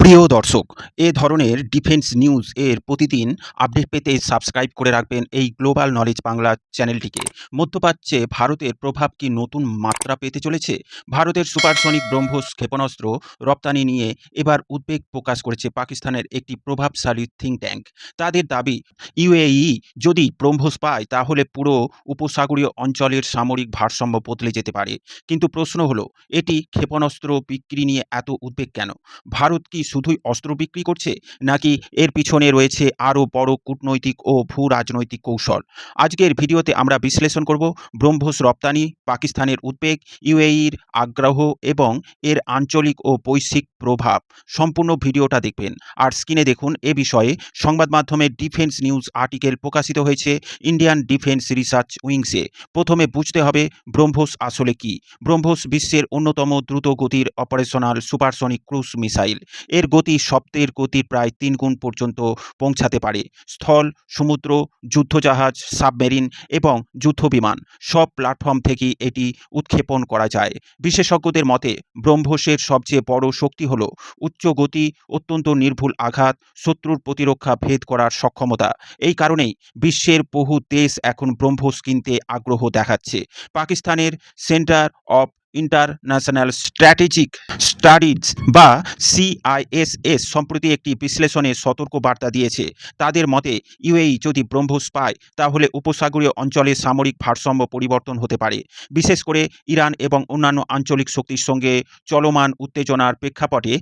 প্রিয় দর্শক, এ ধরনের ডিফেন্স নিউজ এর প্রতিদিন আপডেট পেতে সাবস্ক্রাইব করে রাখবেন এই গ্লোবাল নলেজ বাংলা চ্যানেলটিকে। মধ্যপ্রাচ্যে ভারতের প্রভাব কি নতুন মাত্রা পেতে চলেছে? ভারতের সুপারসনিক ব্রহ্মোস ক্ষেপণাস্ত্র রপ্তানি নিয়ে এবার উদ্বেগ প্রকাশ করেছে পাকিস্তানের একটি প্রভাবশালী থিঙ্ক ট্যাঙ্ক। তাদের দাবি, ইউএই যদি ব্রহ্মোস পায় তাহলে পুরো উপসাগরীয় অঞ্চলের সামরিক ভারসাম্য বদলে যেতে পারে। কিন্তু প্রশ্ন হলো, এটি ক্ষেপণাস্ত্র বিক্রি নিয়ে এত উদ্বেগ কেন? ভারত কি শুধুই অস্ত্র বিক্রি করছে, নাকি এর পিছনে রয়েছে আরও বড় কূটনৈতিক ও ভূ রাজনৈতিক কৌশল? আজকের ভিডিওতে আমরা বিশ্লেষণ করব ব্রহ্মোস রপ্তানি, পাকিস্তানের উদ্বেগ, ইউএইর আগ্রহ এবং এর আঞ্চলিক ও বৈশ্বিক প্রভাব। সম্পূর্ণ ভিডিওটা দেখবেন। আর স্ক্রিনে দেখুন, এ বিষয়ে সংবাদ মাধ্যমে ডিফেন্স নিউজ আর্টিকেল প্রকাশিত হয়েছে ইন্ডিয়ান ডিফেন্স রিসার্চ উইংসে। প্রথমে বুঝতে হবে ব্রহ্মোস আসলে কি। ব্রহ্মোস বিশ্বের অন্যতম দ্রুত গতির অপারেশনাল সুপারসনিক ক্রুজ মিসাইল। এর গতি শব্দের গতির প্রায় ৩ গুণ পর্যন্ত পৌঁছাতে পারে। স্থল, সমুদ্র, যুদ্ধজাহাজ, সাবমেরিন এবং যুদ্ধবিমান সব প্ল্যাটফর্ম থেকেই এটি উৎক্ষেপণ করা যায়। বিশেষজ্ঞদের মতে ব্রহ্মোসের সবচেয়ে বড় শক্তি হল উচ্চ গতি, অত্যন্ত নির্ভুল আঘাত, শত্রুর প্রতিরক্ষা ভেদ করার সক্ষমতা। এই কারণেই বিশ্বের বহু দেশ এখন ব্রহ্মোস কিনতে আগ্রহ দেখাচ্ছে। পাকিস্তানের centre of international strategic studies বা সিআইএসএস সম্প্রতি একটি বিশ্লেষণে সতর্ক বার্তা দিয়েছে। তাদের মতে ইউএই যদি ব্রহ্মোস পায় তাহলে উপসাগরীয় অঞ্চলে সামরিক ভারসাম্য পরিবর্তন হতে পারে। বিশেষ করে ইরান এবং অন্যান্য আঞ্চলিক শক্তির সঙ্গে চলমান উত্তেজনার প্রেক্ষাপটে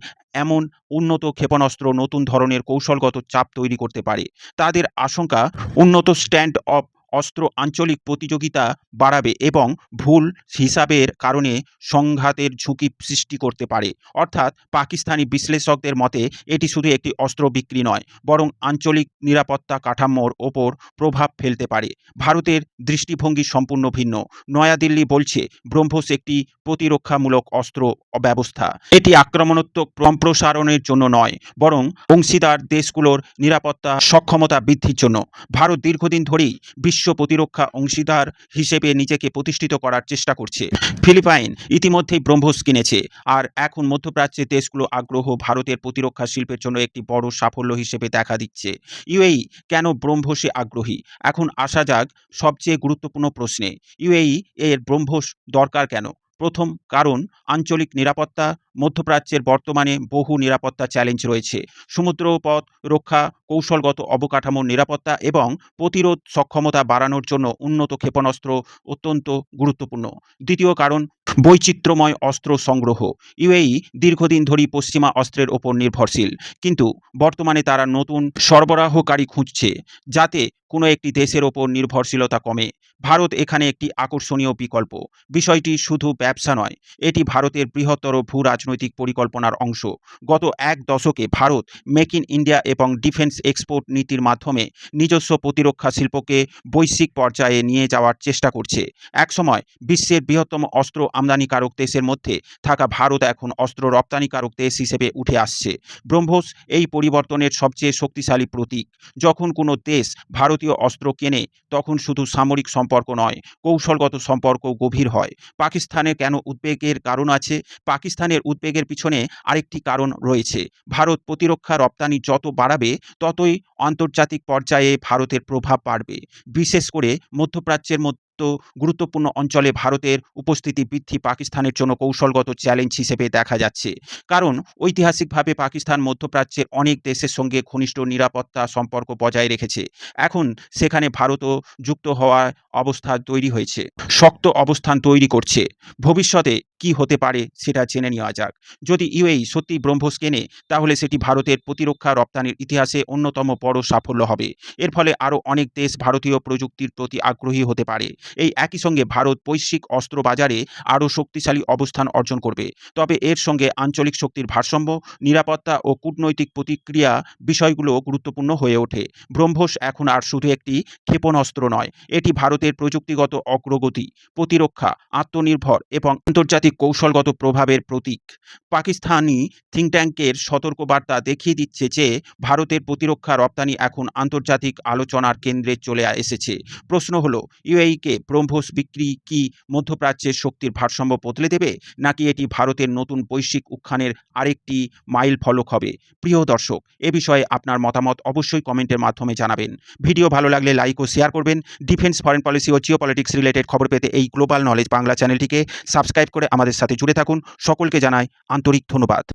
এমন উন্নত ক্ষেপণাস্ত্র নতুন ধরনের কৌশলগত চাপ তৈরি করতে পারে। তাদের আশঙ্কা, উন্নত স্ট্যান্ড অফ অস্ত্র আঞ্চলিক প্রতিযোগিতা বাড়াবে এবং ভুল হিসাবের কারণে সংঘাতের ঝুঁকি সৃষ্টি করতে পারে। অর্থাৎ পাকিস্তানি বিশ্লেষকদের মতে এটি শুধু একটি অস্ত্র বিক্রি নয়, বরং আঞ্চলিক নিরাপত্তা কাঠামোর ওপর প্রভাব ফেলতে পারে। ভারতের দৃষ্টিভঙ্গি সম্পূর্ণ ভিন্ন। নয়াদিল্লি বলছে ব্রহ্মোস একটি প্রতিরক্ষামূলক অস্ত্র ব্যবস্থা। এটি আক্রমণাত্মক সম্প্রসারণের জন্য নয়, বরং অংশীদার দেশগুলোর নিরাপত্তা সক্ষমতা বৃদ্ধির জন্য। ভারত দীর্ঘদিন ধরেই বিশ্ব প্রতিরক্ষা অংশীদার হিসেবে নিজেকে প্রতিষ্ঠিত করার চেষ্টা করছে। ফিলিপাইন ইতিমধ্যেই ব্রহ্মোস কিনেছে, আর এখন মধ্যপ্রাচ্যের দেশগুলো আগ্রহ ভারতের প্রতিরক্ষা শিল্পের জন্য একটি বড় সাফল্য হিসেবে দেখা দিচ্ছে। ইউএই কেন ব্রহ্মোসে আগ্রহী? এখন আসা যাক সবচেয়ে গুরুত্বপূর্ণ প্রশ্নে। ইউএই এর ব্রহ্মোস দরকার কেন? প্রথম কারণ, আঞ্চলিক নিরাপত্তা। মধ্যপ্রাচ্যের বর্তমানে বহু নিরাপত্তা চ্যালেঞ্জ রয়েছে। সমুদ্রপথ রক্ষা, কৌশলগত অবকাঠামোর নিরাপত্তা এবং প্রতিরোধ সক্ষমতা বাড়ানোর জন্য উন্নত ক্ষেপণাস্ত্র অত্যন্ত গুরুত্বপূর্ণ। দ্বিতীয় কারণ, বৈচিত্র্যময় অস্ত্র সংগ্রহ। ইউএই দীর্ঘদিন ধরেই পশ্চিমা অস্ত্রের ওপর নির্ভরশীল, কিন্তু বর্তমানে তারা নতুন সরবরাহকারী খুঁজছে, যাতে কোনো একটি দেশের ওপর নির্ভরশীলতা কমে। ভারত এখানে একটি আকর্ষণীয় বিকল্প। বিষয়টি শুধু ব্যবসা নয়, এটি ভারতের বৃহত্তর ভূ রাজনৈতিক পরিকল্পনার অংশ। গত এক দশকে ভারত মেক ইন ইন্ডিয়া এবং ডিফেন্স এক্সপোর্ট নীতির মাধ্যমে নিজস্ব প্রতিরক্ষা শিল্পকে বৈশ্বিক পর্যায়ে নিয়ে যাওয়ার চেষ্টা করছে। একসময় বিশ্বের বৃহত্তম অস্ত্র আমদানিকারক দেশের মধ্যে থাকা ভারত এখন অস্ত্র রপ্তানিকারক দেশ হিসেবে উঠে আসছে। ব্রহ্মোস এই পরিবর্তনের সবচেয়ে শক্তিশালী প্রতীক। যখন কোনো দেশ ভারতীয় অস্ত্র কেনে, তখন শুধু সামরিক সম্পর্ক নয়, কৌশলগত সম্পর্ক গভীর হয়। পাকিস্তানের কেন উদ্বেগের কারণ আছে? পাকিস্তানের উদ্বেগের পিছনে আরেকটি কারণ রয়েছে। ভারত প্রতিরক্ষা রপ্তানি যত বাড়াবে, ততই আন্তর্জাতিক পর্যায়ে ভারতের প্রভাব বাড়বে। বিশেষ করে মধ্যপ্রাচ্যের মতো গুরুত্বপূর্ণ অঞ্চলে ভারতের উপস্থিতি বৃদ্ধি পাকিস্তানের জন্য কৌশলগত চ্যালেঞ্জ হিসেবে দেখা যাচ্ছে। কারণ ঐতিহাসিকভাবে পাকিস্তান মধ্যপ্রাচ্যের অনেক দেশের সঙ্গে ঘনিষ্ঠ নিরাপত্তা সম্পর্ক বজায় রেখেছে। এখন সেখানে ভারতও যুক্ত হওয়ার অবস্থা তৈরি হয়েছে, শক্ত অবস্থান তৈরি করছে। ভবিষ্যতে কি হতে পারে সেটা জেনে নেওয়া যাক। যদি ইউএই সত্যি ব্রহ্মোস কেনে, তাহলে সেটি ভারতের প্রতিরক্ষা রপ্তানির ইতিহাসে অন্যতম বড় সাফল্য হবে। এর ফলে আরও অনেক দেশ ভারতীয় প্রযুক্তির প্রতি আগ্রহী হতে পারে। এই একই সঙ্গে ভারত বৈশ্বিক অস্ত্র বাজারে আরও শক্তিশালী অবস্থান অর্জন করবে। তবে এর সঙ্গে আঞ্চলিক শক্তির ভারসাম্য, নিরাপত্তা ও কূটনৈতিক প্রতিক্রিয়া বিষয়গুলো গুরুত্বপূর্ণ হয়ে ওঠে। ব্রহ্মোস এখন আর শুধু একটি ক্ষেপণাস্ত্র নয়, এটি ভারতের প্রযুক্তিগত অগ্রগতি, প্রতিরক্ষা, আত্মনির্ভর এবং আন্তর্জাতিক কৌশলগত প্রভাবের প্রতীক। পাকিস্তানি থিঙ্ক ট্যাঙ্কের সতর্কবার্তা দেখিয়ে দিচ্ছে যে ভারতের প্রতিরক্ষা রপ্তানি এখন আন্তর্জাতিক আলোচনার কেন্দ্রে চলে এসেছে। প্রশ্ন হলো, ইউএইকে ব্রহ্মোস বিক্রি কি মধ্যপ্রাচ্যের শক্তির ভারসাম্য বদলে দেবে, নাকি এটি ভারতের নতুন বৈশ্বিক উত্থানের আরেকটি মাইল ফলক হবে? প্রিয় দর্শক, এ বিষয়ে আপনার মতামত অবশ্যই কমেন্টের মাধ্যমে জানাবেন। ভিডিও ভালো লাগলে লাইক ও শেয়ার করবেন। ডিফেন্স, ফরেন পলিসি ও জিওপলিটিক্স রিলেটেড খবর পেতে এই গ্লোবাল নলেজ বাংলা চ্যানেলটিকে সাবস্ক্রাইব করে আমাদের সাথে জুড়ে থাকুন। সকলকে জানাই আন্তরিক ধন্যবাদ।